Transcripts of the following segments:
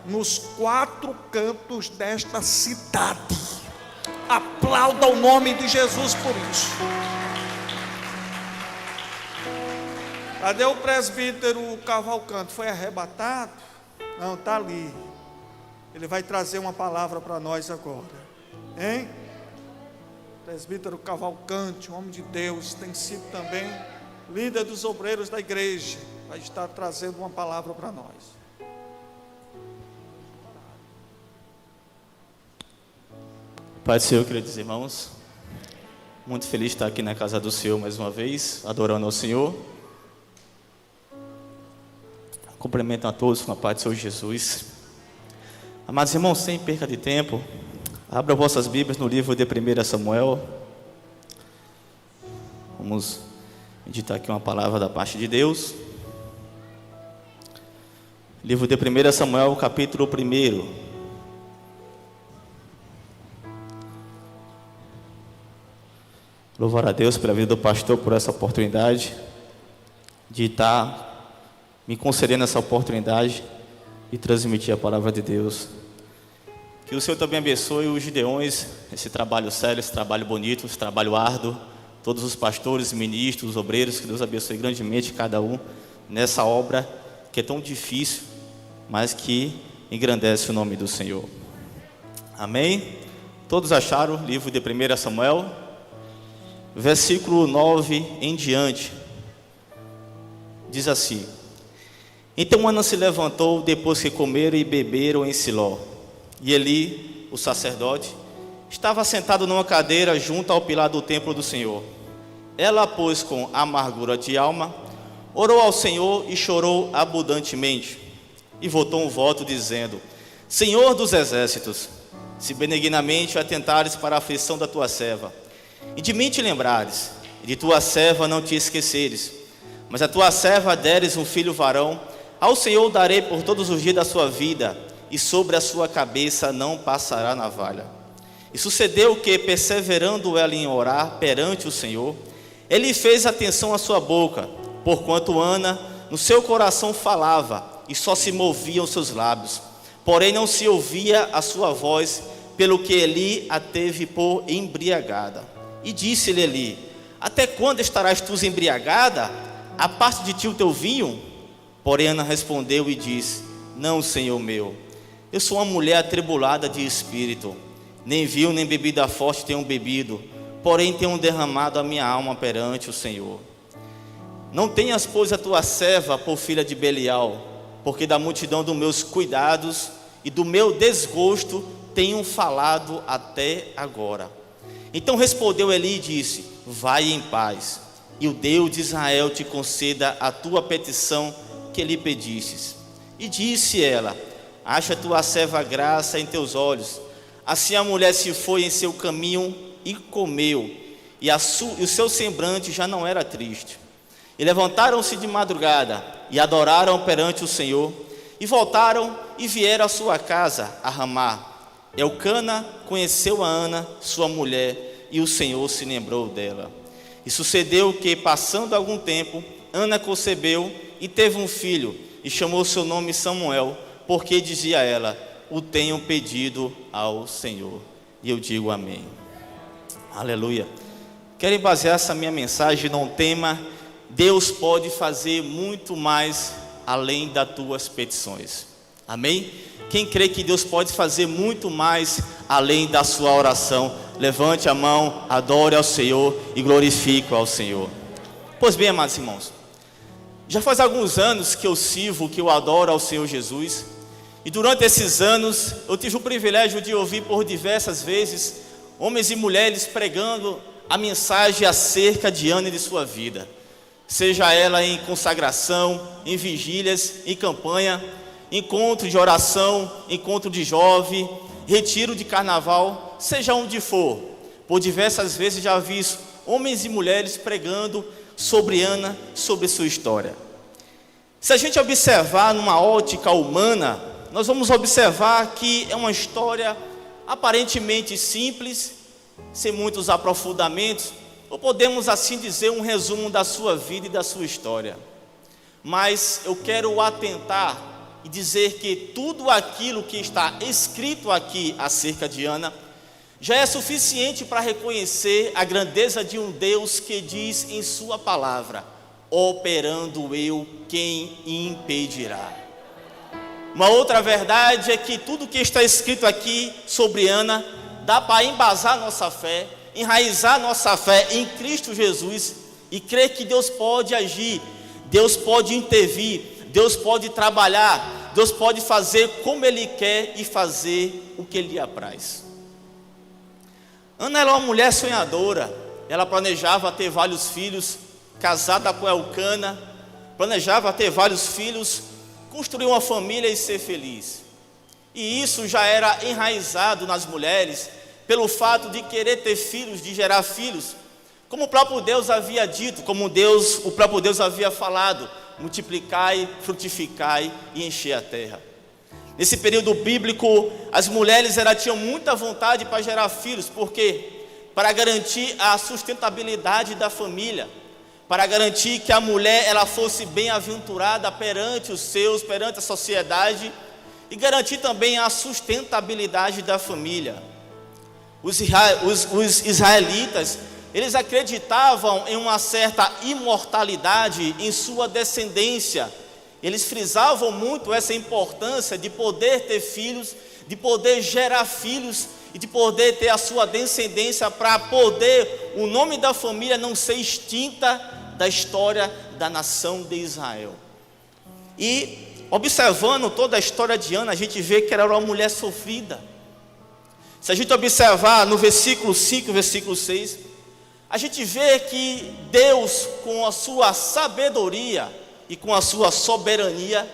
nos quatro cantos desta cidade. Aplauda o nome de Jesus por isso. Cadê o presbítero Cavalcante? Foi arrebatado? Não, está ali. Ele vai trazer uma palavra para nós agora. Hein? Presbítero Cavalcante, um homem de Deus, tem sido também líder dos obreiros da igreja. Vai estar trazendo uma palavra para nós. Pai do Senhor, queridos irmãos, muito feliz de estar aqui na casa do Senhor mais uma vez, adorando ao Senhor. Cumprimento a todos com a paz do Senhor Jesus. Amados irmãos, sem perca de tempo, abra vossas Bíblias no livro de 1 Samuel. Vamos meditar aqui uma palavra da parte de Deus. Livro de 1 Samuel, capítulo 1. Louvar a Deus pela vida do pastor, por essa oportunidade de estar me concedendo essa oportunidade de transmitir a palavra de Deus. Que o Senhor também abençoe os gideões, esse trabalho sério, esse trabalho bonito, esse trabalho árduo, todos os pastores, ministros, obreiros, que Deus abençoe grandemente cada um nessa obra que é tão difícil, mas que engrandece o nome do Senhor. Amém? Todos acharam o livro de 1 Samuel? Versículo 9 em diante, diz assim: Então Ana se levantou depois que comeram e beberam em Siló, e Eli, o sacerdote, estava sentado numa cadeira junto ao pilar do templo do Senhor. Ela, pois, com amargura de alma, orou ao Senhor e chorou abundantemente, e votou um voto dizendo: Senhor dos exércitos, se benignamente atentares para a aflição da tua serva, e de mim te lembrares, e de tua serva não te esqueceres, mas a tua serva deres um filho varão, ao Senhor darei por todos os dias da sua vida, e sobre a sua cabeça não passará navalha. E sucedeu que, perseverando ela em orar perante o Senhor, ele fez atenção à sua boca, porquanto Ana no seu coração falava, e só se moviam os seus lábios, porém não se ouvia a sua voz, pelo que Eli a teve por embriagada. E disse-lhe Eli: Até quando estarás tu embriagada? Aparte de ti o teu vinho? Porém Ana respondeu e disse: Não, Senhor meu, eu sou uma mulher atribulada de espírito, nem vinho nem bebida forte tenho bebido, porém tenho derramado a minha alma perante o Senhor. Não tenhas, pois, a tua serva por filha de Belial, porque da multidão dos meus cuidados e do meu desgosto tenho falado até agora. Então respondeu Eli e disse: Vai em paz, e o Deus de Israel te conceda a tua petição que lhe pedistes. E disse ela: Acha tua serva graça em teus olhos. Assim a mulher se foi em seu caminho e comeu, e o seu semblante já não era triste. E levantaram-se de madrugada, e adoraram perante o Senhor, e voltaram e vieram à sua casa, a Ramá. Elcana conheceu a Ana, sua mulher, e o Senhor se lembrou dela. E sucedeu que, passando algum tempo, Ana concebeu e teve um filho, e chamou seu nome Samuel, porque dizia ela: O tenho pedido ao Senhor. E eu digo amém. Aleluia. Quero basear essa minha mensagem num tema: Deus pode fazer muito mais além das tuas petições. Amém? Quem crê que Deus pode fazer muito mais além da sua oração, levante a mão, adore ao Senhor e glorifique ao Senhor. Pois bem, amados irmãos, já faz alguns anos que eu sirvo, que eu adoro ao Senhor Jesus, e durante esses anos eu tive o privilégio de ouvir por diversas vezes homens e mulheres pregando a mensagem acerca de Ana e de sua vida, seja ela em consagração, em vigílias, em campanha, encontro de oração, encontro de jovem, retiro de carnaval, seja onde for. Por diversas vezes já vi homens e mulheres pregando sobre Ana, sobre sua história. Se a gente observar numa ótica humana, nós vamos observar que é uma história aparentemente simples, sem muitos aprofundamentos, ou podemos assim dizer um resumo da sua vida e da sua história. Mas eu quero atentar e dizer que tudo aquilo que está escrito aqui acerca de Ana já é suficiente para reconhecer a grandeza de um Deus que diz em sua palavra: operando eu, quem impedirá? Uma outra verdade é que tudo que está escrito aqui sobre Ana dá para embasar nossa fé, enraizar nossa fé em Cristo Jesus e crer que Deus pode agir, Deus pode intervir, Deus pode trabalhar, Deus pode fazer como Ele quer e fazer o que lhe apraz. Ana era uma mulher sonhadora, ela planejava ter vários filhos, casada com Elcana, planejava ter vários filhos, construir uma família e ser feliz. E isso já era enraizado nas mulheres, pelo fato de querer ter filhos, de gerar filhos, como o próprio Deus havia dito, como o próprio Deus havia falado: multiplicai, frutificai e enchei a terra. Nesse período bíblico, as mulheres tinham muita vontade para gerar filhos, porque para garantir a sustentabilidade da família, para garantir que a mulher fosse bem-aventurada perante a sociedade, e garantir também a sustentabilidade da família. Os israelitas, eles acreditavam em uma certa imortalidade em sua descendência. Eles frisavam muito essa importância de poder ter filhos, de poder gerar filhos e de poder ter a sua descendência, para poder o nome da família não ser extinta da história da nação de Israel. E observando toda a história de Ana, a gente vê que ela era uma mulher sofrida. Se a gente observar no versículo 5, versículo 6, a gente vê que Deus, com a sua sabedoria e com a sua soberania,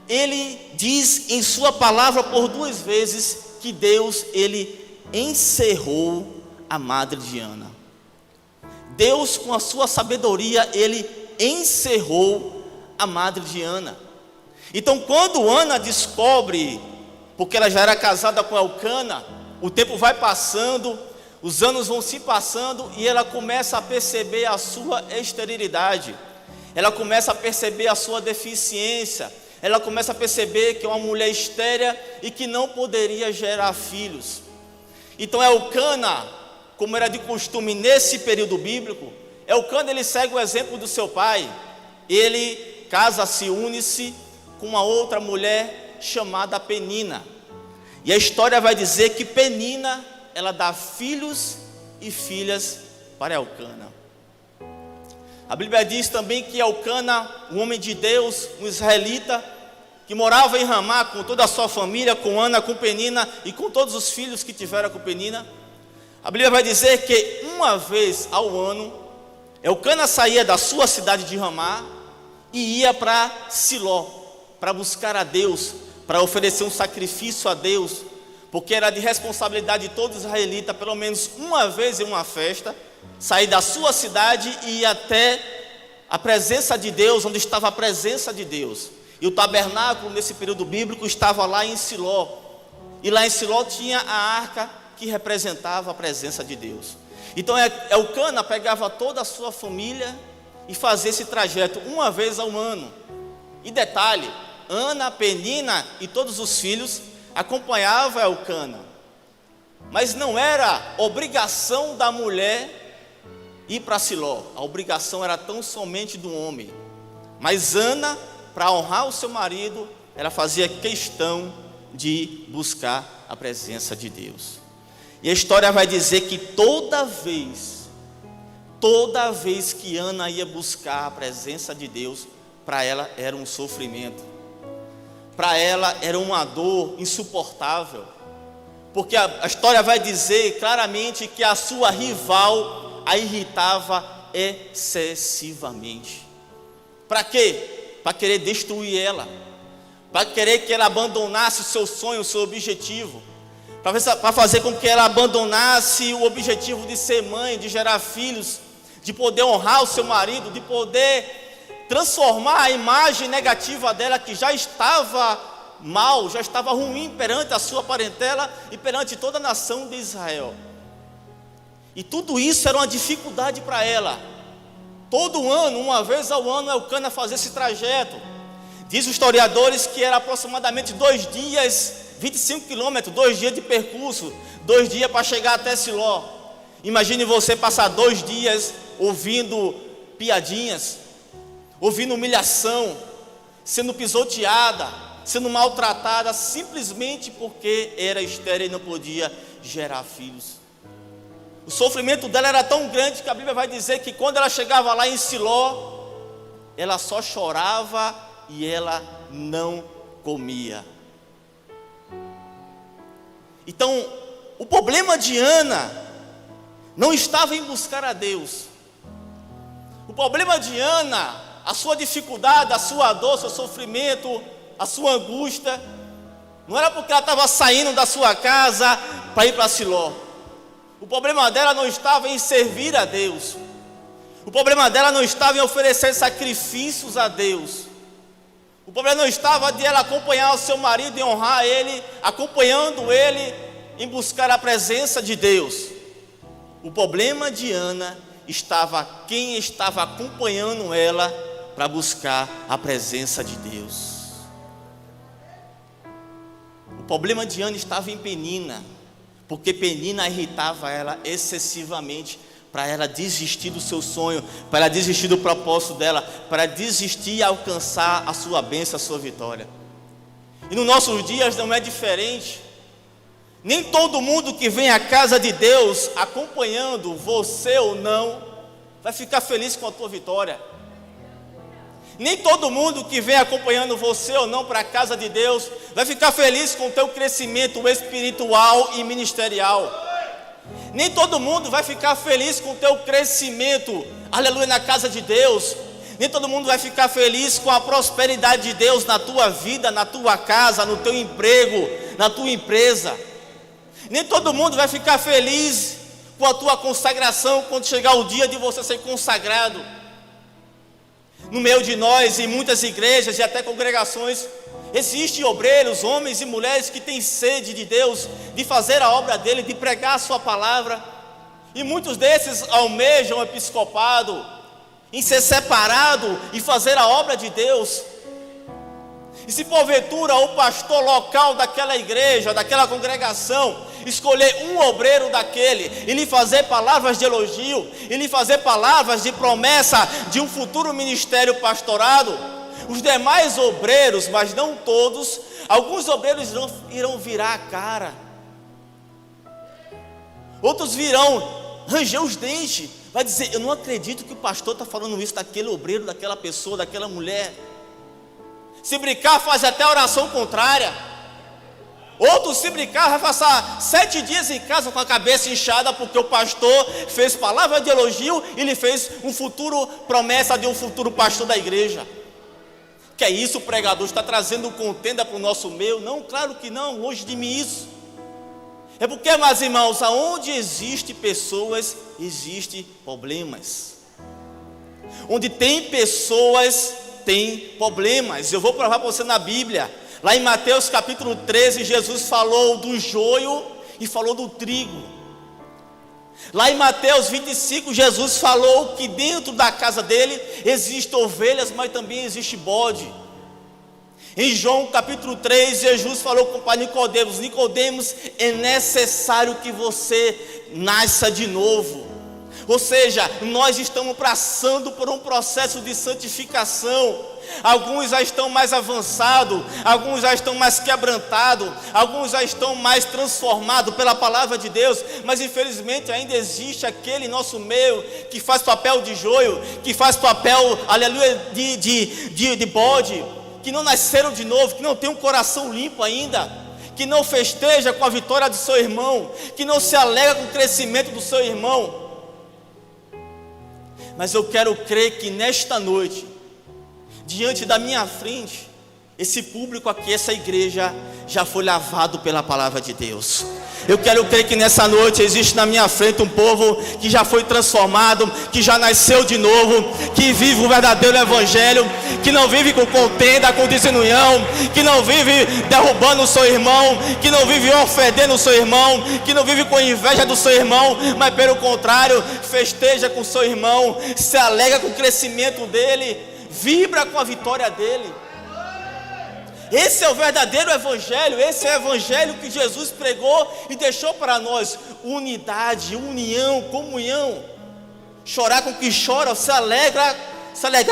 Ele diz em sua palavra por 2 vezes que Deus, Ele encerrou a madre de Ana. Deus, com a sua sabedoria, Ele encerrou a madre de Ana. Então, quando Ana descobre, porque ela já era casada com Elcana, o tempo vai passando, os anos vão se passando, e ela começa a perceber a sua esterilidade, ela começa a perceber a sua deficiência, ela começa a perceber que é uma mulher estéril e que não poderia gerar filhos. Então Elcana, como era de costume nesse período bíblico, Elcana, ele segue o exemplo do seu pai. Ele casa-se, une-se com uma outra mulher chamada Penina. E a história vai dizer que Penina, ela dá filhos e filhas para Elcana. A Bíblia diz também que Elcana, um homem de Deus, um israelita, que morava em Ramá com toda a sua família, com Ana, com Penina e com todos os filhos que tiveram com Penina. A Bíblia vai dizer que uma vez ao ano, Elcana saía da sua cidade de Ramá e ia para Siló, para buscar a Deus, para oferecer um sacrifício a Deus, porque era de responsabilidade de todo israelita, pelo menos uma vez em uma festa, sair da sua cidade e ir até a presença de Deus, onde estava a presença de Deus. E o tabernáculo, nesse período bíblico, estava lá em Siló. E lá em Siló tinha a arca que representava a presença de Deus. Então Elcana pegava toda a sua família e fazia esse trajeto uma vez ao ano. E detalhe, Ana, Penina e todos os filhos acompanhavam Elcana. Mas não era obrigação da mulher ir para Siló. A obrigação era tão somente do homem. Mas Ana, para honrar o seu marido, ela fazia questão de buscar a presença de Deus. E a história vai dizer que toda vez que Ana ia buscar a presença de Deus, para ela era um sofrimento, para ela era uma dor insuportável, porque a história vai dizer claramente que a sua rival a irritava excessivamente. Para quê? Para querer destruir ela, para querer que ela abandonasse o seu sonho, o seu objetivo, para fazer com que ela abandonasse o objetivo de ser mãe, de gerar filhos, de poder honrar o seu marido, de poder transformar a imagem negativa dela, que já estava mal, já estava ruim perante a sua parentela e perante toda a nação de Israel. E tudo isso era uma dificuldade para ela. Todo ano, uma vez ao ano, Elcana fazia esse trajeto Diz os historiadores que era aproximadamente 2 dias, 25 quilômetros, 2 dias de percurso, 2 dias para chegar até Siló. Imagine você passar 2 dias ouvindo piadinhas, ouvindo humilhação, sendo pisoteada, sendo maltratada, simplesmente porque era estéril e não podia gerar filhos. O sofrimento dela era tão grande que a Bíblia vai dizer que quando ela chegava lá em Siló, ela só chorava e ela não comia. Então, o problema de Ana não estava em buscar a Deus. O problema de Ana, a sua dificuldade, a sua dor, seu sofrimento, a sua angústia, não era porque ela estava saindo da sua casa para ir para Siló. O problema dela não estava em servir a Deus. O problema dela não estava em oferecer sacrifícios a Deus. O problema não estava de ela acompanhar o seu marido e honrar ele, acompanhando ele em buscar a presença de Deus. O problema de Ana estava quem estava acompanhando ela para buscar a presença de Deus. O problema de Ana estava em Penina, porque Penina irritava ela excessivamente, para ela desistir do seu sonho, para ela desistir do propósito dela, para ela desistir e alcançar a sua bênção, a sua vitória. E nos nossos dias não é diferente. Nem todo mundo que vem à casa de Deus, acompanhando você ou não, vai ficar feliz com a tua vitória. Nem todo mundo que vem acompanhando você ou não para a casa de Deus, vai ficar feliz com o teu crescimento espiritual e ministerial. Nem todo mundo vai ficar feliz com o teu crescimento, aleluia, na casa de Deus. Nem todo mundo vai ficar feliz com a prosperidade de Deus na tua vida, na tua casa, no teu emprego, na tua empresa. Nem todo mundo vai ficar feliz com a tua consagração quando chegar o dia de você ser consagrado. No meio de nós, em muitas igrejas e até congregações, existem obreiros, homens e mulheres que têm sede de Deus, de fazer a obra dele, de pregar a sua palavra. E muitos desses almejam o episcopado, em ser separado e fazer a obra de Deus. E se porventura o pastor local daquela igreja, daquela congregação, escolher um obreiro daquele e lhe fazer palavras de elogio, e lhe fazer palavras de promessa de um futuro ministério pastorado, os demais obreiros, mas não todos, alguns obreiros irão virar a cara, outros virão ranger os dentes, vai dizer: eu não acredito que o pastor está falando isso daquele obreiro, daquela pessoa, daquela mulher. Se brincar, faz até oração contrária. Outros, se brincar, vai passar 7 dias em casa com a cabeça inchada, porque o pastor fez palavra de elogio e lhe fez promessa de um futuro pastor da igreja. Que é isso, o pregador está trazendo contenda para o nosso meio? Não, claro que não, longe de mim isso. É porque, meus irmãos, aonde existe pessoas, existe problemas. Onde tem pessoas, tem problemas. Eu vou provar para você na Bíblia. Lá em Mateus capítulo 13, Jesus falou do joio e falou do trigo. Lá em Mateus 25, Jesus falou que dentro da casa dele existem ovelhas, mas também existe bode. Em João capítulo 3, Jesus falou para Nicodemos: Nicodemos, é necessário que você nasça de novo. Ou seja, nós estamos passando por um processo de santificação. Alguns já estão mais avançados, alguns já estão mais quebrantados, alguns já estão mais transformados pela palavra de Deus, mas infelizmente ainda existe aquele nosso meio que faz papel de joio, que faz papel, aleluia, de bode, que não nasceram de novo, que não tem um coração limpo ainda, que não festeja com a vitória do seu irmão, que não se alegra com o crescimento do seu irmão. Mas eu quero crer que nesta noite, diante da minha frente, esse público aqui, essa igreja, já foi lavado pela palavra de Deus. Eu quero crer que nessa noite existe na minha frente um povo que já foi transformado, que já nasceu de novo, que vive o verdadeiro evangelho, que não vive com contenda, com desunião, que não vive derrubando o seu irmão, que não vive ofendendo o seu irmão, que não vive com inveja do seu irmão, mas pelo contrário, festeja com o seu irmão, se alegra com o crescimento dele, vibra com a vitória dele. Esse é o verdadeiro evangelho, esse é o evangelho que Jesus pregou e deixou para nós: unidade, união, comunhão. Chorar com que choram, se alegrar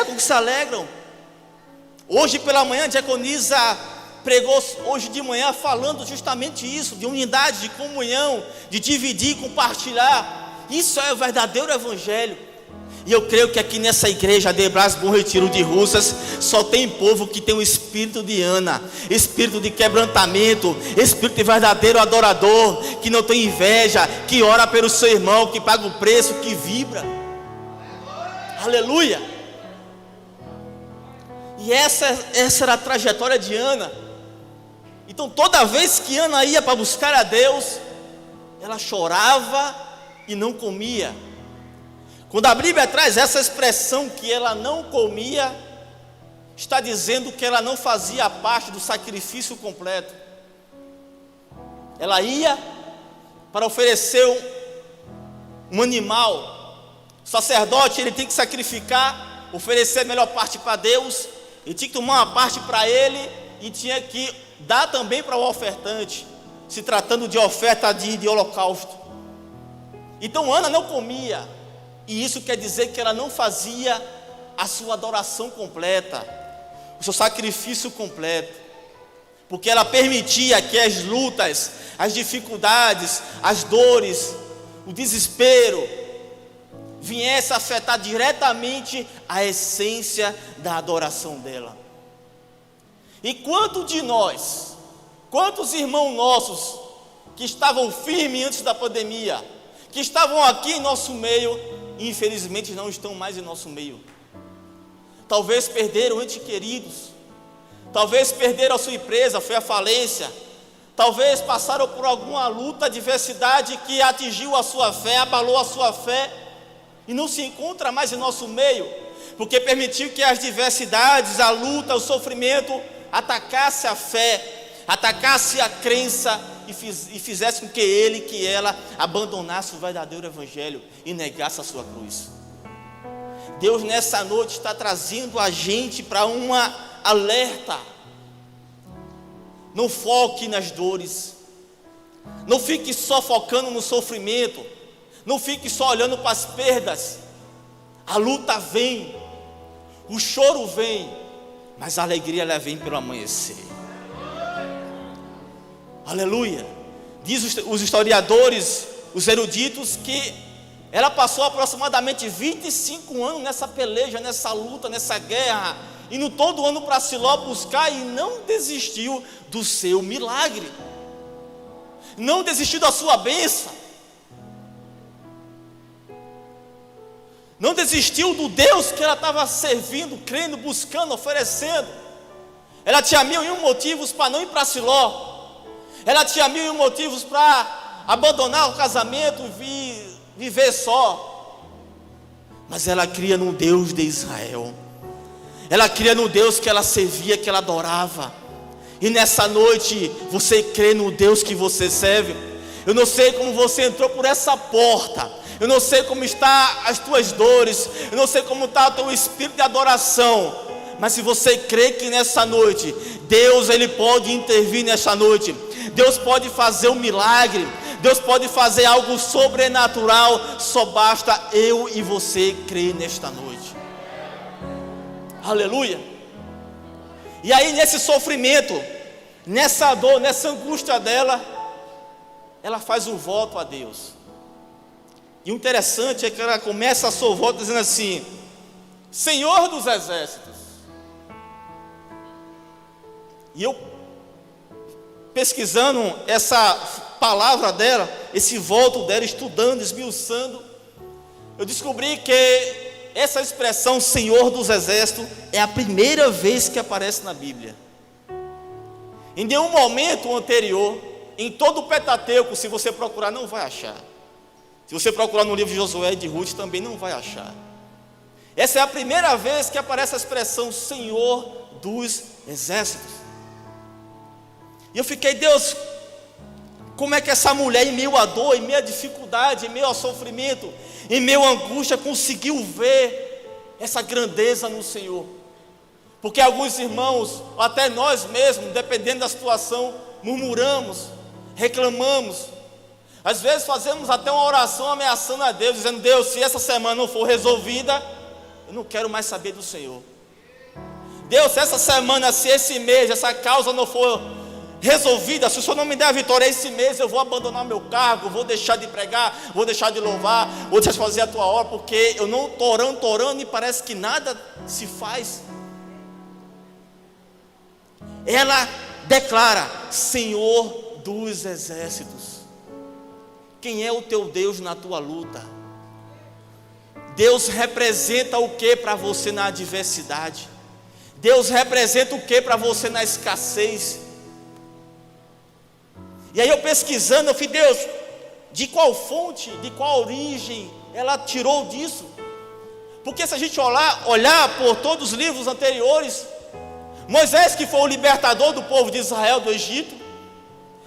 com que se alegram. Hoje pela manhã a diaconisa pregou hoje de manhã falando justamente isso, de unidade, de comunhão, de dividir, compartilhar. Isso é o verdadeiro evangelho. E eu creio que aqui nessa igreja de Brás Bom Retiro de Russas só tem povo que tem o espírito de Ana, espírito de quebrantamento, espírito de verdadeiro adorador, que não tem inveja, que ora pelo seu irmão, que paga o preço, que vibra. Aleluia. E essa era a trajetória de Ana. Então toda vez que Ana ia para buscar a Deus, ela chorava e não comia. Quando a Bíblia traz essa expressão que ela não comia, está dizendo que ela não fazia parte do sacrifício completo. Ela ia para oferecer um animal. O sacerdote, ele tem que sacrificar, oferecer a melhor parte para Deus, ele tinha que tomar uma parte para ele e tinha que dar também para o ofertante, se tratando de oferta de holocausto. Então Ana não comia. E isso quer dizer que ela não fazia a sua adoração completa, o seu sacrifício completo, porque ela permitia que as lutas, as dificuldades, as dores, o desespero viesse a afetar diretamente a essência da adoração dela. E quantos de nós, quantos irmãos nossos que estavam firmes antes da pandemia, que estavam aqui em nosso meio, infelizmente não estão mais em nosso meio? Talvez perderam entes queridos, talvez perderam a sua empresa, foi à falência, talvez passaram por alguma luta, adversidade que atingiu a sua fé, abalou a sua fé, e não se encontra mais em nosso meio, porque permitiu que as diversidades, a luta, o sofrimento atacasse a fé, atacasse a crença e fizesse com que ele, que ela abandonasse o verdadeiro evangelho e negasse a sua cruz. Deus nessa noite está trazendo a gente para uma alerta. Não foque nas dores, não fique só focando no sofrimento, não fique só olhando para as perdas. A luta vem, o choro vem, mas a alegria ela vem pelo amanhecer. Aleluia. Diz os historiadores, os eruditos, que ela passou aproximadamente 25 anos nessa peleja, nessa luta, nessa guerra, indo todo ano para Siló buscar, e não desistiu do seu milagre, não desistiu da sua bênção, não desistiu do Deus que ela estava servindo, crendo, buscando, oferecendo. Ela tinha 1001 motivos para não ir para Siló. Ela tinha 1001 motivos para abandonar o casamento e viver só. Mas ela cria no Deus de Israel. Ela cria no Deus que ela servia, que ela adorava. E nessa noite, você crê no Deus que você serve. Eu não sei como você entrou por essa porta. Eu não sei como está as tuas dores. Eu não sei como está o teu espírito de adoração. Mas se você crê que nessa noite, Deus ele pode intervir nessa noite. Deus pode fazer um milagre, Deus pode fazer algo sobrenatural, só basta eu e você crer nesta noite. Aleluia. E aí nesse sofrimento, nessa dor, nessa angústia dela, ela faz um voto a Deus. E o interessante é que ela começa a seu voto dizendo assim: Senhor dos exércitos. E eu pesquisando essa palavra dela, esse voto dela, estudando, esmiuçando, eu descobri que essa expressão Senhor dos Exércitos é a primeira vez que aparece na Bíblia. Em nenhum momento anterior, em todo o Pentateuco, se você procurar, não vai achar. Se você procurar no livro de Josué e de Ruth, também não vai achar. Essa é a primeira vez que aparece a expressão Senhor dos Exércitos. E eu fiquei, Deus, como é que essa mulher, em meio à dor, em meio à dificuldade, em meio ao sofrimento, em meio à angústia, conseguiu ver essa grandeza no Senhor? Porque alguns irmãos, até nós mesmos, dependendo da situação, murmuramos, reclamamos. Às vezes fazemos até uma oração ameaçando a Deus, dizendo: Deus, se essa semana não for resolvida, eu não quero mais saber do Senhor. Deus, se essa semana, se esse mês, essa causa não for resolvida, se o Senhor não me der a vitória esse mês, eu vou abandonar meu cargo, vou deixar de pregar, vou deixar de louvar, vou deixar de fazer a tua obra, porque eu não estou orando e parece que nada se faz. Ela declara: Senhor dos exércitos. Quem é o teu Deus na tua luta? Deus representa o que para você na adversidade? Deus representa o que para você na escassez? E aí eu pesquisando, eu falei: Deus, de qual fonte, de qual origem ela tirou disso? Porque se a gente olhar por todos os livros anteriores, Moisés, que foi o libertador do povo de Israel do Egito,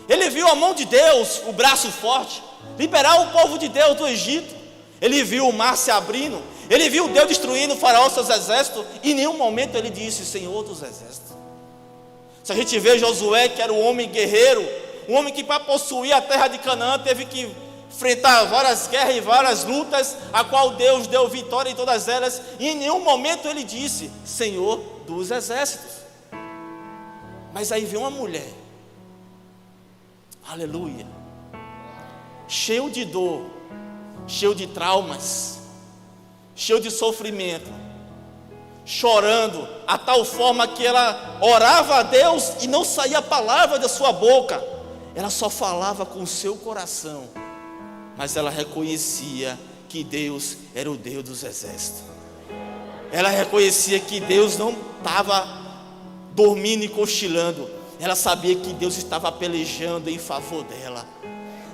ele viu a mão de Deus, o braço forte, liberar o povo de Deus do Egito. Ele viu o mar se abrindo, ele viu Deus destruindo o faraó e seus exércitos, e em nenhum momento ele disse: Senhor dos exércitos. Se a gente vê Josué, que era um homem guerreiro, um homem que para possuir a terra de Canaã teve que enfrentar várias guerras e várias lutas, a qual Deus deu vitória em todas elas, e em nenhum momento ele disse: Senhor dos exércitos. Mas aí veio uma mulher, aleluia, cheio de dor, cheio de traumas, cheio de sofrimento, chorando, a tal forma que ela orava a Deus e não saía palavra da sua boca, ela só falava com o seu coração, mas ela reconhecia que Deus era o Deus dos exércitos. Ela reconhecia que Deus não estava dormindo e cochilando, ela sabia que Deus estava pelejando em favor dela.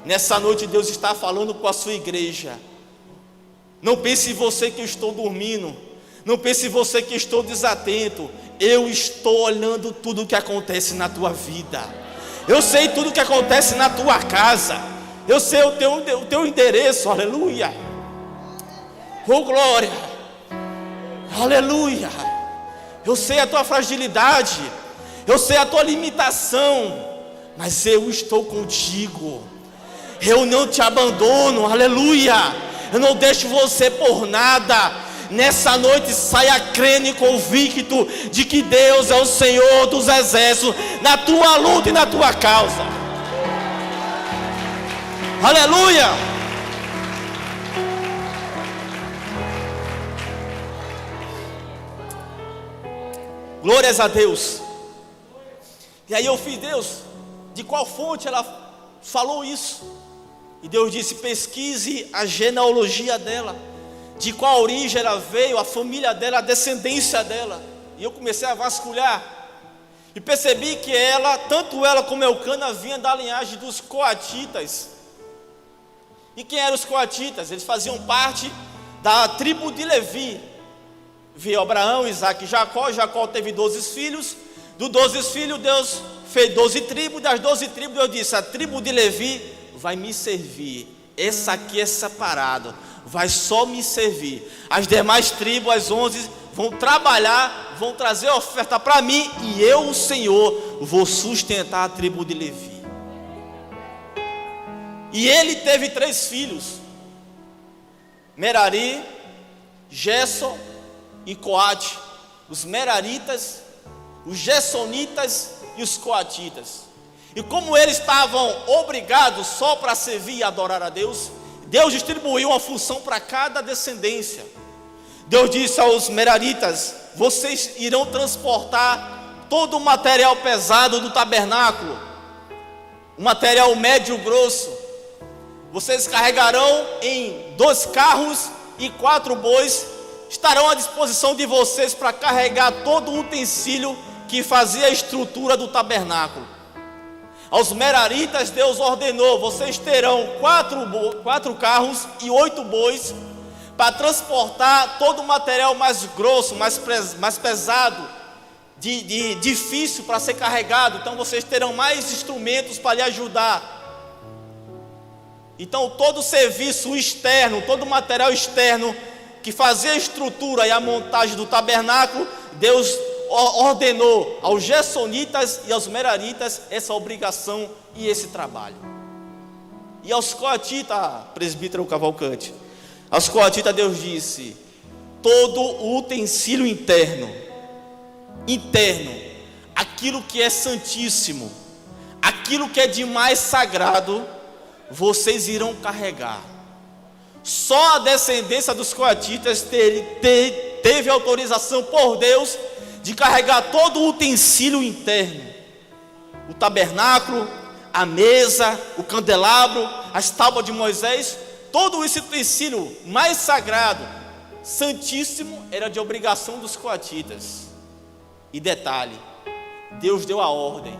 Nessa noite Deus está falando com a sua igreja: não pense em você que eu estou dormindo, não pense em você que eu estou desatento, eu estou olhando tudo o que acontece na tua vida, eu sei tudo o que acontece na tua casa, eu sei o teu endereço, aleluia, oh glória, aleluia, eu sei a tua fragilidade, eu sei a tua limitação, mas eu estou contigo, eu não te abandono, aleluia, eu não deixo você por nada. Nessa noite saia crendo e convicto de que Deus é o Senhor dos exércitos na tua luta e na tua causa, aleluia. Glórias a Deus. E aí eu fiz: Deus, de qual fonte ela falou isso? E Deus disse: pesquise a genealogia dela, de qual origem ela veio, a família dela, a descendência dela. E eu comecei a vasculhar e percebi que ela, tanto ela como Elcana, vinha da linhagem dos coatitas. E quem eram os coatitas? Eles faziam parte da tribo de Levi. Veio Abraão, Isaac e Jacó. Jacó teve 12 filhos. Dos 12 filhos Deus fez 12 tribos. Das 12 tribos Deus disse: a tribo de Levi vai me servir, essa aqui é separado, vai só me servir. As demais tribos, as 11, vão trabalhar, vão trazer oferta para mim, e eu, o Senhor, vou sustentar a tribo de Levi. E ele teve 3 filhos: Merari, Gerson e Coate. Os meraritas, os gersonitas e os coatitas. E como eles estavam obrigados só para servir e adorar a Deus, Deus distribuiu uma função para cada descendência. Deus disse aos meraritas: vocês irão transportar todo o material pesado do tabernáculo, o material médio grosso. Vocês carregarão em 2 carros e 4 bois, estarão à disposição de vocês para carregar todo o utensílio que fazia a estrutura do tabernáculo. Aos meraritas Deus ordenou: vocês terão 4 carros e 8 bois para transportar todo o material mais grosso, mais pesado, difícil para ser carregado. Então vocês terão mais instrumentos para lhe ajudar. Então todo o serviço externo, todo o material externo que fazia a estrutura e a montagem do tabernáculo, Deus ordenou aos gersonitas e aos meraritas essa obrigação e esse trabalho. E aos coatitas, presbítero Cavalcante, aos coatitas Deus disse: todo o utensílio interno, aquilo que é santíssimo, aquilo que é de mais sagrado, vocês irão carregar. Só a descendência dos coatitas teve autorização por Deus de carregar todo o utensílio interno, o tabernáculo, a mesa, o candelabro, as tábuas de Moisés. Todo esse utensílio mais sagrado, santíssimo, era de obrigação dos coatitas. E detalhe, Deus deu a ordem: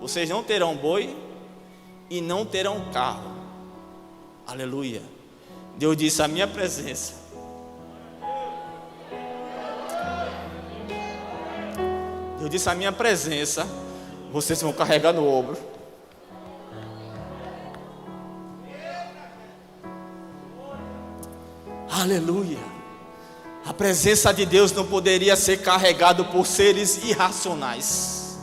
vocês não terão boi e não terão carro. Aleluia. Deus disse: a minha presença, Deus disse: a minha presença, vocês vão carregar no ombro. Aleluia. A presença de Deus não poderia ser carregada por seres irracionais.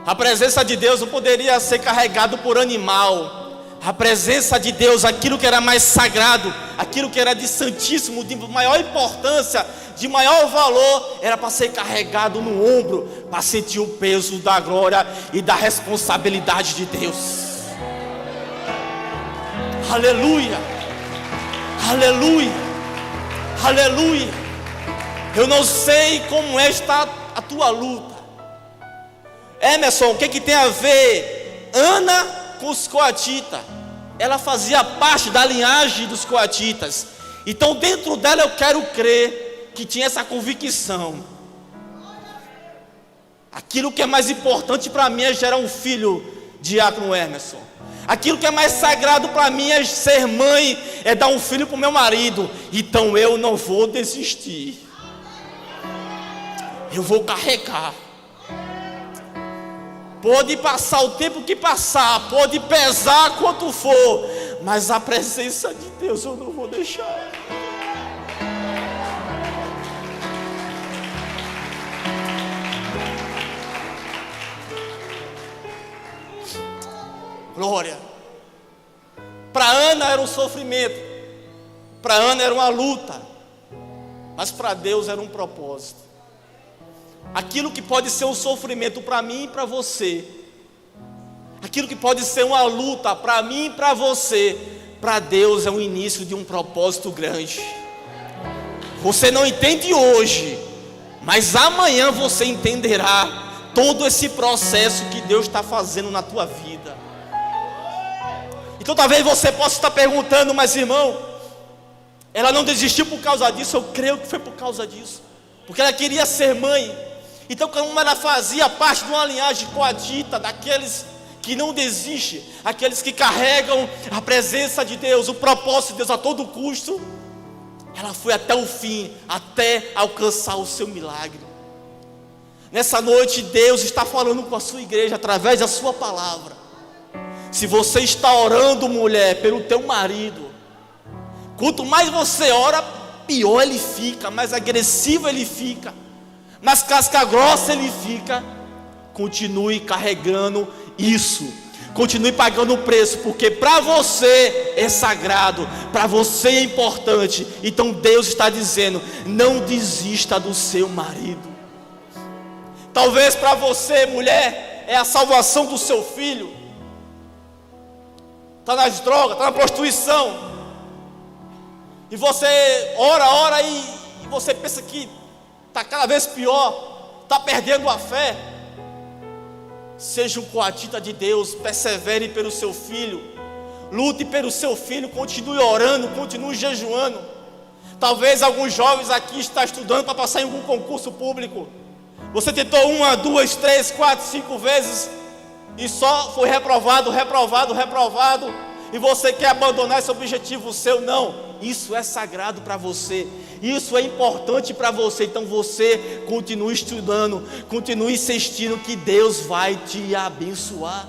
A presença de Deus não poderia ser carregada por animal. A presença de Deus, aquilo que era mais sagrado, aquilo que era de santíssimo, de maior importância, de maior valor, era para ser carregado no ombro, para sentir o peso da glória e da responsabilidade de Deus. Aleluia, aleluia, aleluia. Eu não sei como está a tua luta, Emerson. O que tem a ver Ana com os coatitas? Ela fazia parte da linhagem dos coatitas. Então dentro dela eu quero crer que tinha essa convicção: aquilo que é mais importante para mim é gerar um filho, diácono Emerson. Aquilo que é mais sagrado para mim é ser mãe, é dar um filho para o meu marido. Então eu não vou desistir, eu vou carregar. Pode passar o tempo que passar, pode pesar quanto for, mas a presença de Deus eu não vou deixar. Glória. Para Ana era um sofrimento, para Ana era uma luta, mas para Deus era um propósito. Aquilo que pode ser um sofrimento para mim e para você, aquilo que pode ser uma luta para mim e para você, para Deus é o início de um propósito grande. Você não entende hoje, mas amanhã você entenderá todo esse processo que Deus está fazendo na tua vida. Então talvez você possa estar perguntando: mas irmão, ela não desistiu por causa disso? Eu creio que foi por causa disso, porque ela queria ser mãe. Então, como ela fazia parte de uma linhagem coatita, daqueles que não desistem, aqueles que carregam a presença de Deus, o propósito de Deus a todo custo, ela foi até o fim, até alcançar o seu milagre. Nessa noite Deus está falando com a sua igreja através da sua palavra. Se você está orando, mulher, pelo teu marido, quanto mais você ora, pior ele fica, mais agressivo ele fica, mais casca grossa ele fica. Continue carregando isso, continue pagando o preço, porque para você é sagrado, para você é importante. Então Deus está dizendo: não desista do seu marido. Talvez para você, mulher, é a salvação do seu filho. Está nas drogas, está na prostituição, e você ora e você pensa que está cada vez pior, está perdendo a fé. Seja um coatita de Deus, persevere pelo seu filho, lute pelo seu filho, continue orando, continue jejuando. Talvez alguns jovens aqui estão estudando para passar em algum concurso público. Você tentou 1, 2, 3, 4, 5 vezes e só foi reprovado, e você quer abandonar esse objetivo seu. Não, isso é sagrado para você, isso é importante para você. Então você continue estudando, continue insistindo, que Deus vai te abençoar.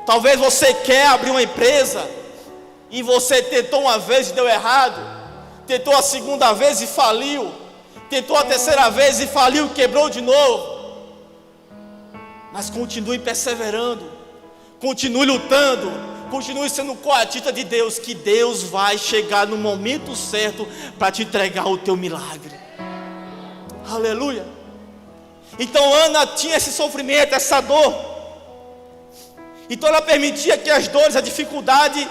Talvez você quer abrir uma empresa e você tentou uma vez e deu errado, tentou a segunda vez e faliu, tentou a terceira vez e faliu, quebrou de novo. Mas continue perseverando, continue lutando, continue sendo coatita de Deus, que Deus vai chegar no momento certo para te entregar o teu milagre. Aleluia. Então Ana tinha esse sofrimento, essa dor. Então ela permitia que as dores, a dificuldade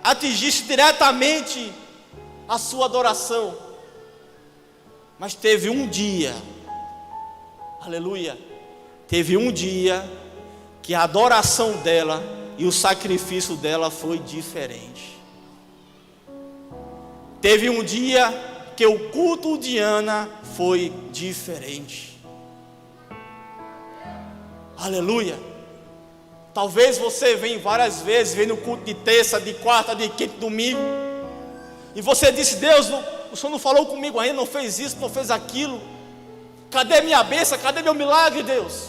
atingisse diretamente a sua adoração. Mas teve um dia, aleluia, teve um dia que a adoração dela e o sacrifício dela foi diferente. Teve um dia que o culto de Ana foi diferente. Aleluia. Talvez você venha várias vezes, vem no culto de terça, de quarta, de quinta, domingo, e você disse: Deus, o Senhor não falou comigo ainda, não fez isso, não fez aquilo. Cadê minha bênção? Cadê meu milagre, Deus?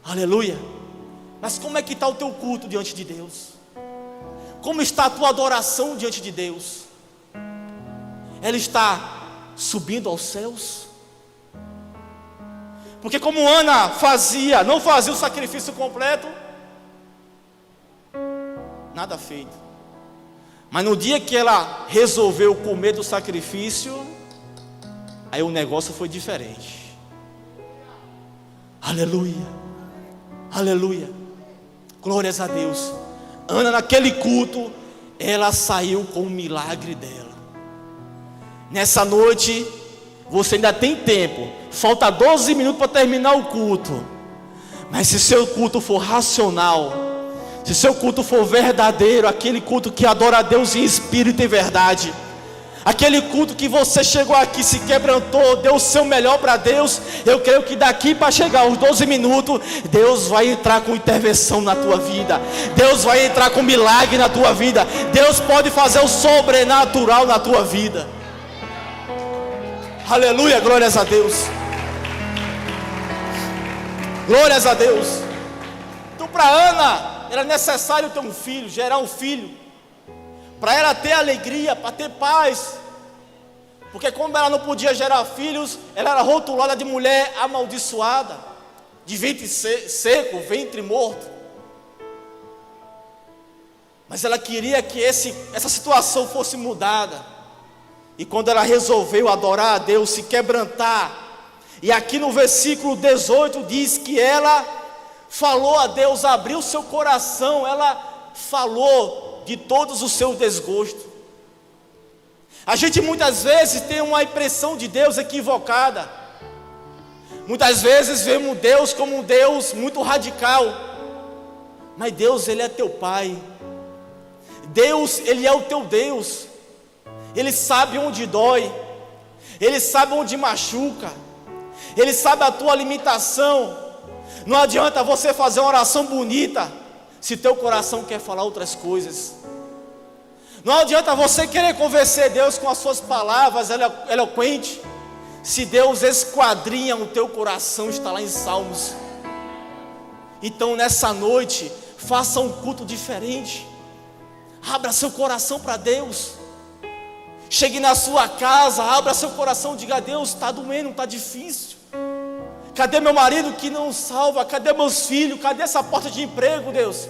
Aleluia. Mas como é que está o teu culto diante de Deus? Como está a tua adoração diante de Deus? Ela está subindo aos céus? Porque como Ana não fazia o sacrifício completo, nada feito. Mas no dia que ela resolveu comer do sacrifício, aí o negócio foi diferente. Aleluia, aleluia, glórias a Deus. Ana, naquele culto, ela saiu com o milagre dela. Nessa noite, você ainda tem tempo, falta 12 minutos para terminar o culto. Mas se seu culto for racional, se seu culto for verdadeiro, aquele culto que adora a Deus em espírito e verdade, aquele culto que você chegou aqui, se quebrantou, deu o seu melhor para Deus, eu creio que daqui para chegar aos 12 minutos, Deus vai entrar com intervenção na tua vida, Deus vai entrar com milagre na tua vida, Deus pode fazer o sobrenatural na tua vida. Aleluia, glórias a Deus. Glórias a Deus. Então para Ana era necessário ter um filho, gerar um filho, para ela ter alegria, para ter paz. Porque como ela não podia gerar filhos, ela era rotulada de mulher amaldiçoada, de ventre seco, ventre morto. Mas ela queria que essa situação fosse mudada. E quando ela resolveu adorar a Deus, se quebrantar, e aqui no versículo 18 diz que ela falou a Deus, abriu seu coração, ela falou de todos os seus desgostos. A gente muitas vezes tem uma impressão de Deus equivocada. Muitas vezes vemos Deus como um Deus muito radical. Mas Deus, Ele é teu Pai. Deus, Ele é o teu Deus. Ele sabe onde dói, Ele sabe onde machuca, Ele sabe a tua limitação. Não adianta você fazer uma oração bonita se teu coração quer falar outras coisas. Não adianta você querer convencer Deus com as suas palavras eloquentes, se Deus esquadrinha o teu coração, está lá em Salmos. Então nessa noite, faça um culto diferente, abra seu coração para Deus. Chegue na sua casa, abra seu coração, diga: Deus, está doendo, está difícil. Cadê meu marido que não salva? Cadê meus filhos? Cadê essa porta de emprego, Deus?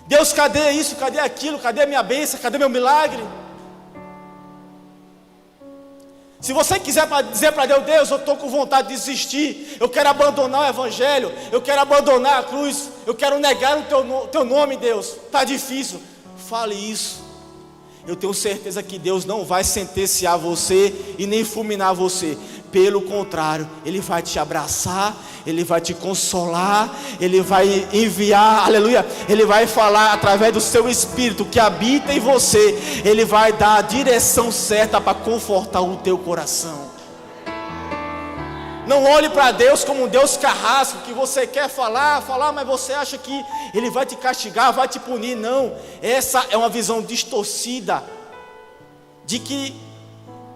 Deus, cadê isso? Cadê aquilo? Cadê minha bênção? Cadê meu milagre? Se você quiser dizer para Deus: Deus, eu estou com vontade de desistir, eu quero abandonar o evangelho, eu quero abandonar a cruz, eu quero negar o teu nome, Deus, está difícil, fale isso. Eu tenho certeza que Deus não vai sentenciar você e nem fulminar você. Pelo contrário, Ele vai te abraçar, Ele vai te consolar, Ele vai enviar, aleluia, Ele vai falar através do seu Espírito que habita em você. Ele vai dar a direção certa para confortar o teu coração. Não olhe para Deus como um Deus carrasco, que você quer falar, mas você acha que Ele vai te castigar, vai te punir. Não, essa é uma visão distorcida, de que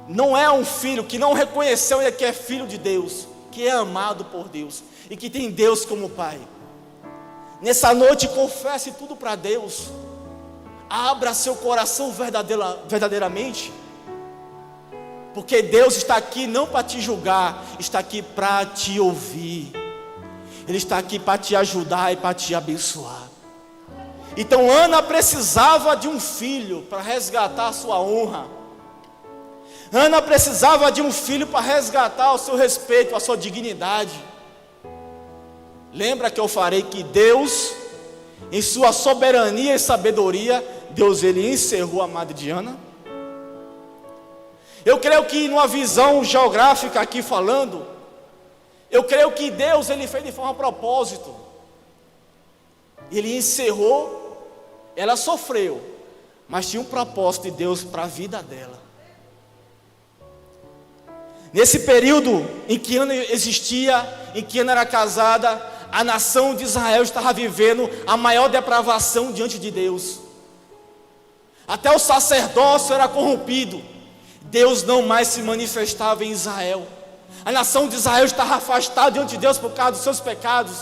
não é um filho, que não reconheceu que é filho de Deus, que é amado por Deus, e que tem Deus como Pai. Nessa noite confesse tudo para Deus, Abra seu coração verdadeiramente, porque Deus está aqui não para te julgar, está aqui para te ouvir. Ele está aqui para te ajudar e para te abençoar. Então Ana precisava de um filho para resgatar a sua honra. Ana precisava de um filho para resgatar o seu respeito, a sua dignidade. Lembra que eu falei que Deus, em sua soberania e sabedoria, Deus ele encerrou a madre de Ana? Eu creio que numa visão geográfica aqui falando, eu creio que Deus ele fez de forma a propósito. Ele encerrou, ela sofreu, mas tinha um propósito de Deus para a vida dela. Nesse período em que Ana existia, em que Ana era casada, a nação de Israel estava vivendo a maior depravação diante de Deus. Até o sacerdócio era corrompido. Deus não mais se manifestava em Israel. A nação de Israel estava afastada diante de Deus por causa dos seus pecados,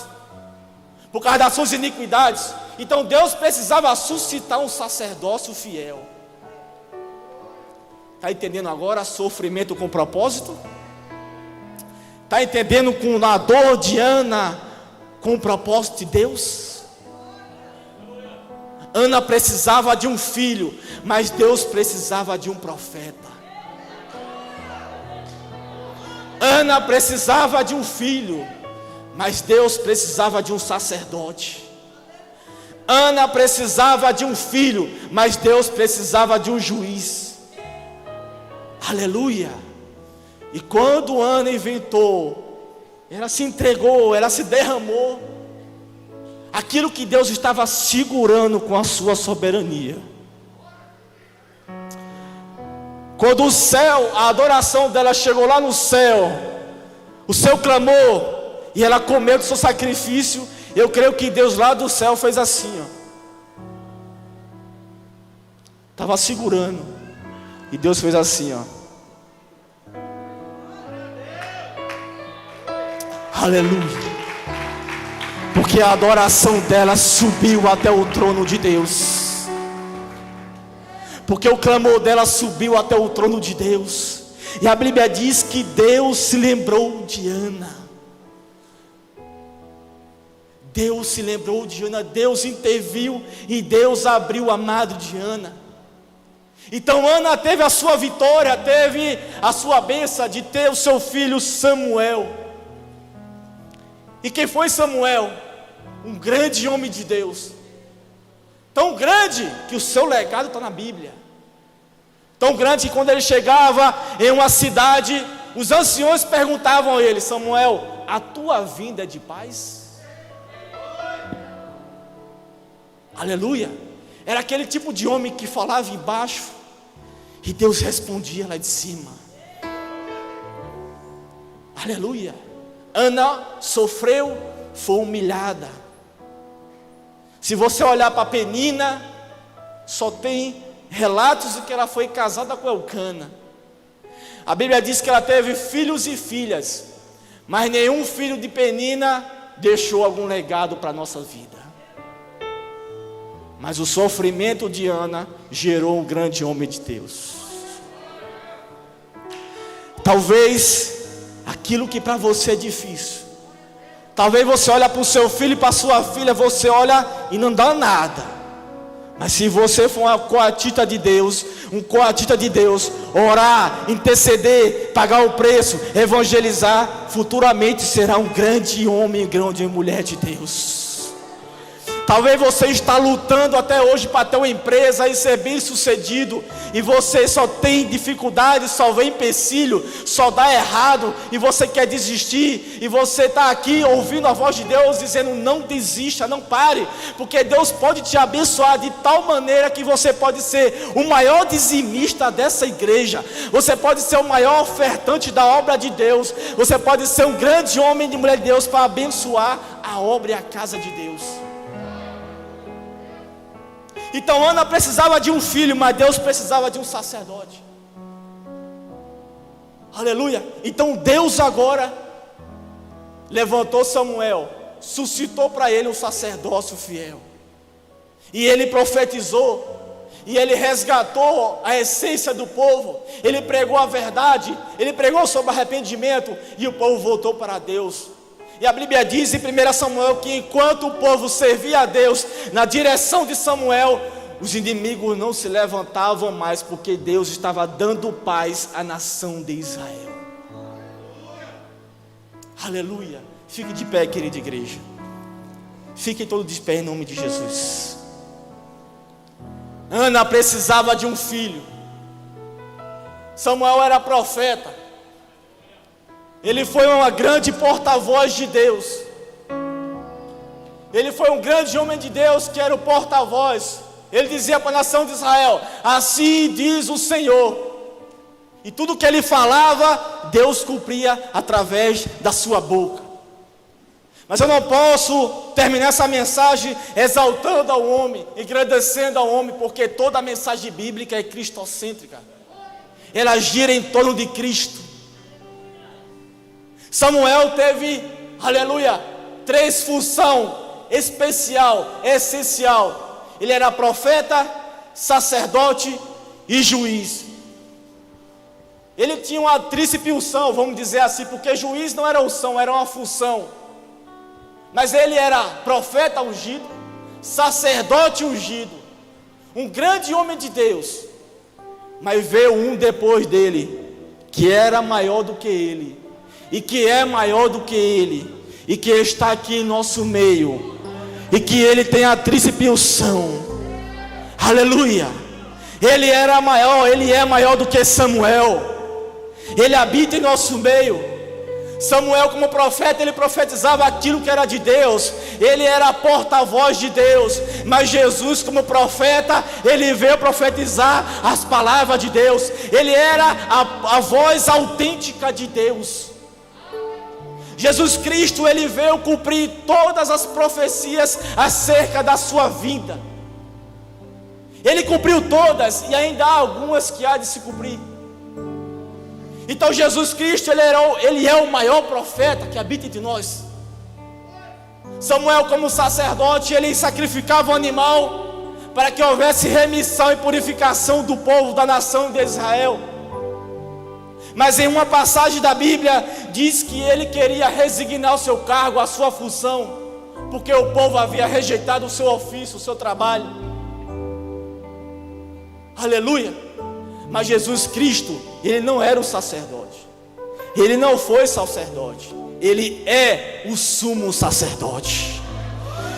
por causa das suas iniquidades. Então Deus precisava suscitar um sacerdócio fiel. Está entendendo agora? Sofrimento com propósito? Está entendendo com a dor de Ana com o propósito de Deus? Ana precisava de um filho, mas Deus precisava de um profeta. Ana precisava de um filho, mas Deus precisava de um sacerdote. Ana precisava de um filho, mas Deus precisava de um juiz. Aleluia! E quando Ana inventou, ela se entregou, ela se derramou, aquilo que Deus estava segurando com a sua soberania. Quando o céu, a adoração dela chegou lá no céu, o seu clamor, e ela comeu do seu sacrifício, eu creio que Deus lá do céu fez assim, ó. Estava segurando, e Deus fez assim, ó. Aleluia. Porque a adoração dela subiu até o trono de Deus. Porque o clamor dela subiu até o trono de Deus. E a Bíblia diz que Deus se lembrou de Ana. Deus se lembrou de Ana, Deus interviu e Deus abriu a madre de Ana. Então Ana teve a sua vitória, teve a sua bênção de ter o seu filho Samuel. E quem foi Samuel? Um grande homem de Deus. Tão grande que o seu legado está na Bíblia. Tão grande que quando ele chegava em uma cidade, os anciões perguntavam a ele: Samuel, a tua vinda é de paz? Aleluia. Era aquele tipo de homem que falava embaixo e Deus respondia lá de cima. Aleluia. Ana sofreu, foi humilhada. Se você olhar para Penina, só tem relatos de que ela foi casada com Elcana. A Bíblia diz que ela teve filhos e filhas, mas nenhum filho de Penina deixou algum legado para a nossa vida. Mas o sofrimento de Ana gerou um grande homem de Deus. Talvez aquilo que para você é difícil, talvez você olha para o seu filho e para a sua filha, você olha e não dá nada. Mas se você for uma coatita de Deus, um coatita de Deus, orar, interceder, pagar o preço, evangelizar, futuramente será um grande homem, grande mulher de Deus. Talvez você está lutando até hoje para ter uma empresa e ser bem sucedido, e você só tem dificuldade, só vem empecilho, só dá errado, e você quer desistir, e você está aqui ouvindo a voz de Deus dizendo: não desista, não pare, porque Deus pode te abençoar de tal maneira que você pode ser o maior dizimista dessa igreja, você pode ser o maior ofertante da obra de Deus, você pode ser um grande homem e mulher de Deus para abençoar a obra e a casa de Deus. Então Ana precisava de um filho, mas Deus precisava de um sacerdote. Aleluia. Então Deus agora levantou Samuel, suscitou para ele um sacerdócio fiel, e ele profetizou e ele resgatou a essência do povo. Ele pregou a verdade, ele pregou sobre arrependimento, e o povo voltou para Deus. E a Bíblia diz em 1 Samuel que enquanto o povo servia a Deus na direção de Samuel, os inimigos não se levantavam mais, porque Deus estava dando paz à nação de Israel. Aleluia. Fique de pé, querida igreja. Fiquem todos de pé em nome de Jesus. Ana precisava de um filho. Samuel era profeta. Ele foi uma grande porta-voz de Deus. Ele foi um grande homem de Deus que era o porta-voz. Ele dizia para a nação de Israel: assim diz o Senhor. E tudo que ele falava, Deus cumpria através da sua boca. Mas eu não posso terminar essa mensagem exaltando ao homem, engrandecendo ao homem, porque toda a mensagem bíblica é cristocêntrica. Ela gira em torno de Cristo. Samuel teve, aleluia, 3 funções especial, essencial. Ele era profeta, sacerdote e juiz. Ele tinha uma tríplice unção, vamos dizer assim, porque juiz não era unção, era uma função. Mas ele era profeta ungido, sacerdote ungido, um grande homem de Deus. Mas veio um depois dele, que era maior do que ele, e que é maior do que ele, e que está aqui em nosso meio, e que ele tem a tríplice unção. Aleluia. Ele era maior, ele é maior do que Samuel. Ele habita em nosso meio. Samuel, como profeta, ele profetizava aquilo que era de Deus. Ele era a porta-voz de Deus. Mas Jesus, como profeta, ele veio profetizar as palavras de Deus. Ele era a voz autêntica de Deus. Jesus Cristo, ele veio cumprir todas as profecias acerca da sua vinda. Ele cumpriu todas, e ainda há algumas que há de se cumprir. Então Jesus Cristo, ele é o maior profeta que habita entre nós. Samuel, como sacerdote, ele sacrificava um animal para que houvesse remissão e purificação do povo, da nação de Israel. Mas em uma passagem da Bíblia diz que ele queria resignar o seu cargo, a sua função, porque o povo havia rejeitado o seu ofício, o seu trabalho. Aleluia. Mas Jesus Cristo, ele não era o sacerdote. Ele não foi sacerdote. Ele é o sumo sacerdote.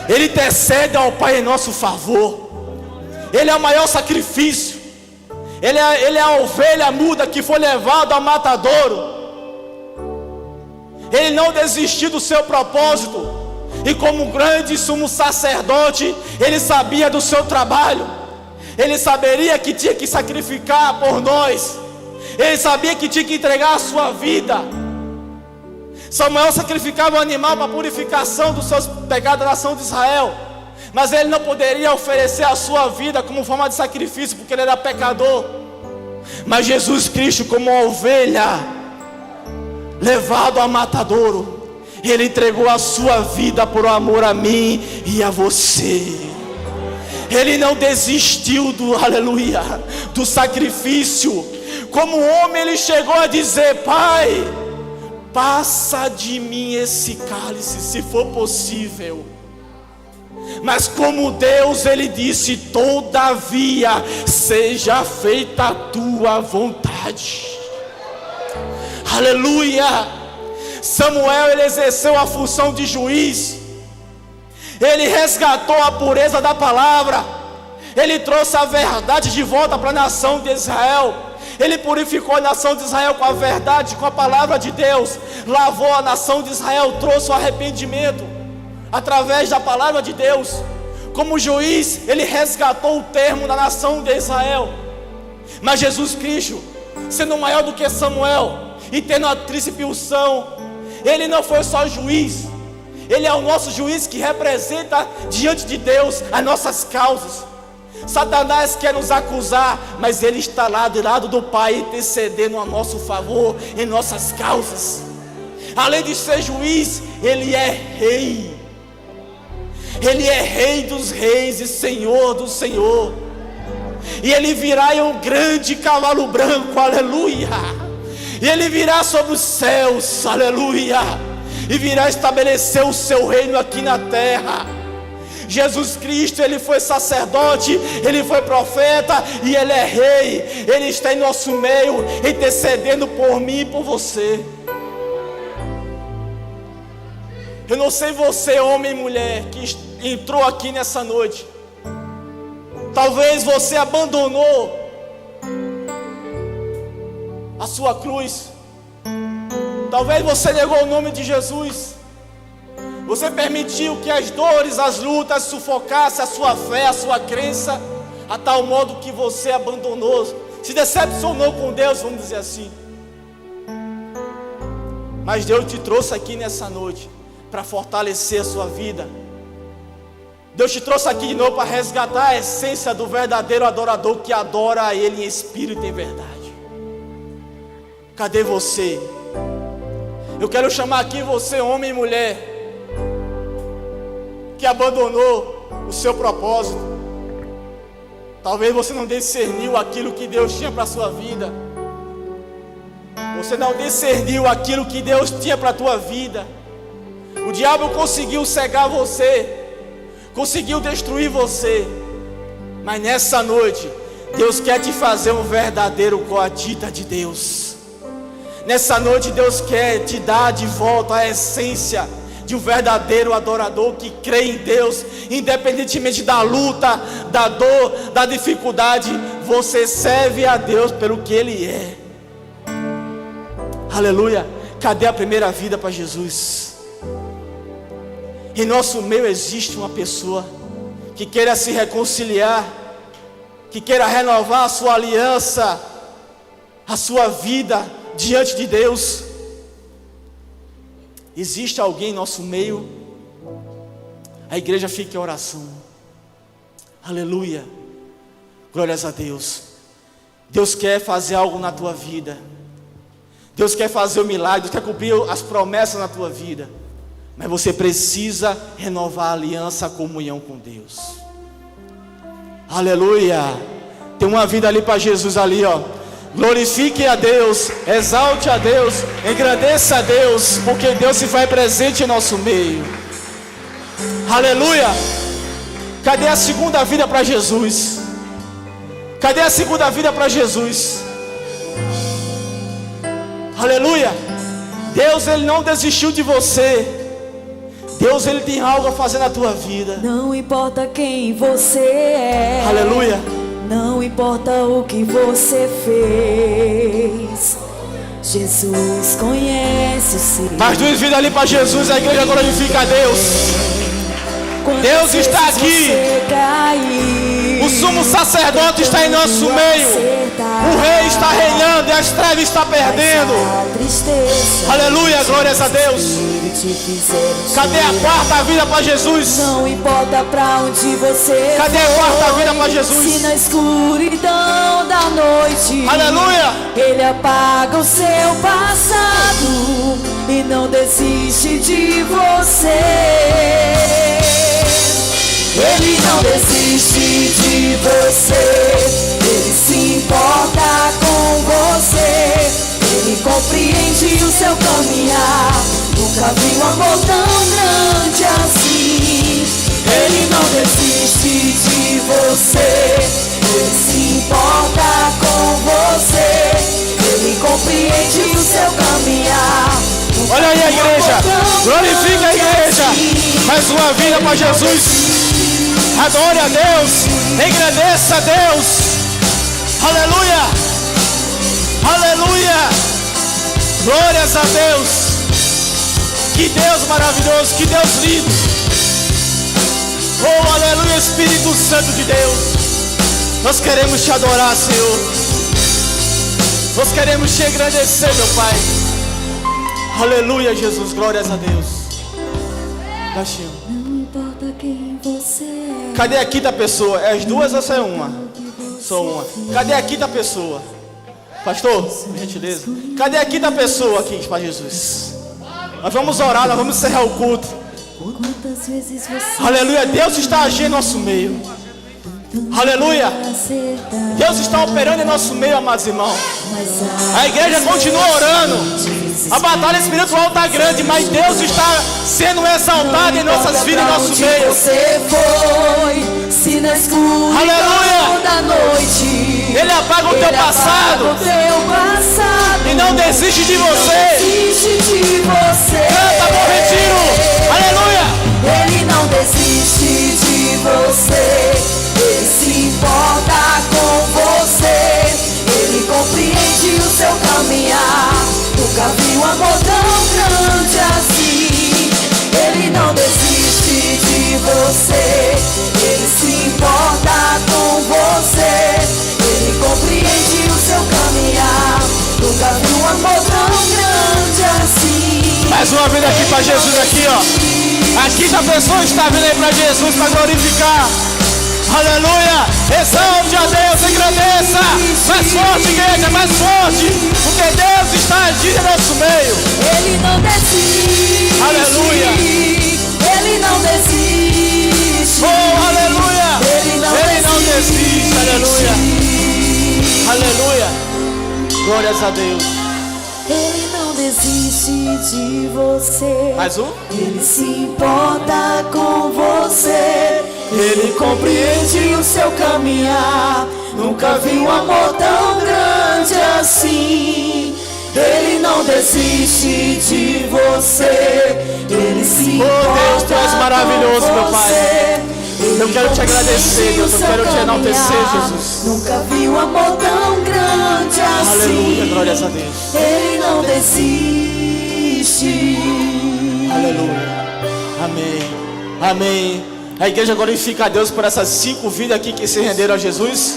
Ele intercede ao Pai em nosso favor. Ele é o maior sacrifício. Ele é a ovelha muda que foi levada ao matadouro. Ele não desistiu do seu propósito. E como grande sumo sacerdote, ele sabia do seu trabalho. Ele saberia que tinha que sacrificar por nós. Ele sabia que tinha que entregar a sua vida. Samuel sacrificava um animal para a purificação dos seus pecados da nação de Israel. Mas ele não poderia oferecer a sua vida como forma de sacrifício, porque ele era pecador. Mas Jesus Cristo, como uma ovelha levado ao matadouro, ele entregou a sua vida por amor a mim e a você. Ele não desistiu aleluia, do sacrifício. Como homem, ele chegou a dizer: Pai, passa de mim esse cálice, se for possível. Mas como Deus, ele disse: todavia seja feita a tua vontade. Aleluia. Samuel, ele exerceu a função de juiz. Ele resgatou a pureza da palavra. Ele trouxe a verdade de volta para a nação de Israel. Ele purificou a nação de Israel com a verdade, com a palavra de Deus. Lavou a nação de Israel, trouxe o arrependimento através da palavra de Deus. Como juiz, ele resgatou o termo da nação de Israel. Mas Jesus Cristo, sendo maior do que Samuel e tendo a tríplice unção, ele não foi só juiz. Ele é o nosso juiz que representa diante de Deus as nossas causas. Satanás quer nos acusar, mas ele está lá do lado do Pai, intercedendo a nosso favor em nossas causas. Além de ser juiz, ele é rei. Ele é rei dos reis e senhor do senhor. e ele virá em um grande cavalo branco, aleluia. E ele virá sobre os céus, aleluia, e virá estabelecer o seu reino aqui na terra. Jesus Cristo, ele foi sacerdote, ele foi profeta e ele é rei. Ele está em nosso meio, intercedendo por mim e por você. Eu não sei você, homem e mulher, que entrou aqui nessa noite. Talvez você abandonou a sua cruz. Talvez você negou o nome de Jesus. Você permitiu que as dores, as lutas sufocassem a sua fé, a sua crença, a tal modo que você abandonou, se decepcionou com Deus, vamos dizer assim. Mas Deus te trouxe aqui nessa noite para fortalecer a sua vida. Deus te trouxe aqui de novo para resgatar a essência do verdadeiro adorador que adora a Ele em espírito e em verdade. Cadê você? Eu quero chamar aqui você, homem e mulher, que abandonou o seu propósito. Talvez você não discerniu aquilo que Deus tinha para a sua vida. Você não discerniu aquilo que Deus tinha para a tua vida. O diabo conseguiu cegar você, conseguiu destruir você. Mas nessa noite, Deus quer te fazer um verdadeiro coadita de Deus. Nessa noite, Deus quer te dar de volta a essência de um verdadeiro adorador que crê em Deus, independentemente da luta, da dor, da dificuldade. Você serve a Deus pelo que Ele é. Aleluia. Cadê a primeira vida para Jesus? Em nosso meio existe uma pessoa que queira se reconciliar, que queira renovar a sua aliança, a sua vida diante de Deus. Existe alguém em nosso meio? A igreja fica em oração. Aleluia. Glórias a Deus. Deus quer fazer algo na tua vida. Deus quer fazer o milagre, Deus quer cumprir as promessas na tua vida. Mas você precisa renovar a aliança, a comunhão com Deus. Aleluia. Tem uma vida ali para Jesus ali, ó. Glorifique a Deus, exalte a Deus, engrandeça a Deus, porque Deus se faz presente em nosso meio. Aleluia. Cadê a segunda vida para Jesus? Cadê a segunda vida para Jesus? Aleluia. Deus, Ele não desistiu de você. Deus, Ele tem algo a fazer na tua vida. Não importa quem você é. Aleluia. Não importa o que você fez, Jesus conhece o segredo. Mais duas vidas ali para Jesus, a igreja glorifica a Deus. Deus está aqui. O sumo sacerdote está em nosso meio. O rei está reinando e as trevas estão perdendo. Aleluia, glórias a Deus. Cadê a quarta vida para Jesus? Não importa para onde você Cadê a quarta vida para Jesus? Se na escuridão da noite, aleluia, Ele apaga o seu passado e não desiste de você. Ele não desiste de você. Ele se importa com você. Ele compreende o seu caminhar. Nunca vi um amor tão grande assim. Ele não desiste de você. Ele se importa com você. Ele compreende o seu caminhar. Olha aí a igreja, glorifica a igreja. Mais uma vida para Jesus. Adore a Deus, engrandeça a Deus. Aleluia, aleluia. Glórias a Deus. Que Deus maravilhoso, que Deus lindo. Oh, aleluia, Espírito Santo de Deus. Nós queremos te adorar, Senhor. Nós queremos te agradecer, meu Pai. Aleluia, Jesus, glórias a Deus. Baixinho. Não importa quem você é. Cadê a quinta pessoa? É as duas ou só é uma? Só uma. Cadê a quinta pessoa? Pastor, por gentileza. Cadê a quinta pessoa aqui para Jesus? Nós vamos orar, nós vamos encerrar o culto. Quantas vezes você Aleluia, Deus está agindo em nosso meio. Aleluia. Deus está operando em nosso meio, amados irmãos. A igreja continua orando. A batalha espiritual está grande, mas Deus está sendo exaltado em nossas vidas, em nosso meio. Você foi, se na escuridão Aleluia. da noite, Ele apaga o teu passado e não desiste de você. Canta, bom retiro. Aleluia. Ele não desiste de você. Ele se importa com você. Ele compreende o seu caminhar. Nunca vi um amor tão grande assim. Ele não desiste de você. Ele se importa com você. Ele compreende o seu caminhar. Nunca vi um amor tão grande assim. Mais uma vez aqui para Jesus aqui, ó. Aqui se a pessoa está vindo aí para Jesus para glorificar. Aleluia. Exalte a Deus, engrandeça. Mais forte, igreja, mais forte. Porque Deus está agindo em nosso meio. Ele não desiste. Aleluia. Ele não desiste. Oh, aleluia. Ele não desiste. Aleluia. Aleluia. Glórias a Deus. Ele não desiste de você. Mais um. Ele se importa com você. Ele compreende o seu caminhar. Nunca vi um amor tão grande assim. Ele não desiste de você. Ele se importa Deus, tu és maravilhoso, com meu Pai. você. Eu quero te agradecer, Deus. Eu quero te enaltecer, Jesus. Nunca vi um amor tão grande assim. Aleluia, glórias a Deus. Ele não desiste. Aleluia. Amém. Amém. A igreja glorifica a Deus por essas 5 vidas aqui que se renderam a Jesus.